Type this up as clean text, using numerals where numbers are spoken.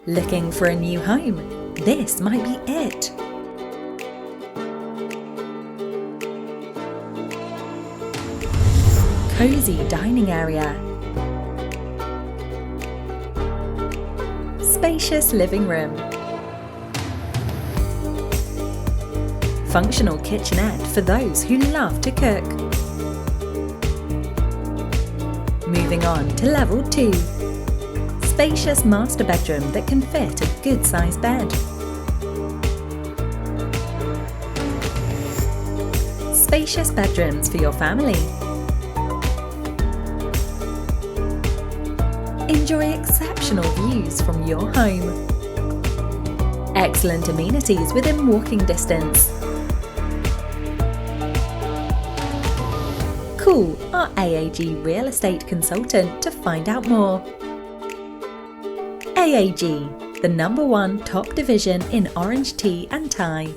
Looking for a new home? This might be it. Cozy dining area. Spacious living room. Functional kitchenette for those who love to cook. Moving on to level 2. Spacious master bedroom that can fit a good-sized bed. Spacious bedrooms for your family. Enjoy exceptional views from your home. Excellent amenities within walking distance. Call our AAG real estate consultant to find out more. AAG, the #1 top division in orange tea and tie.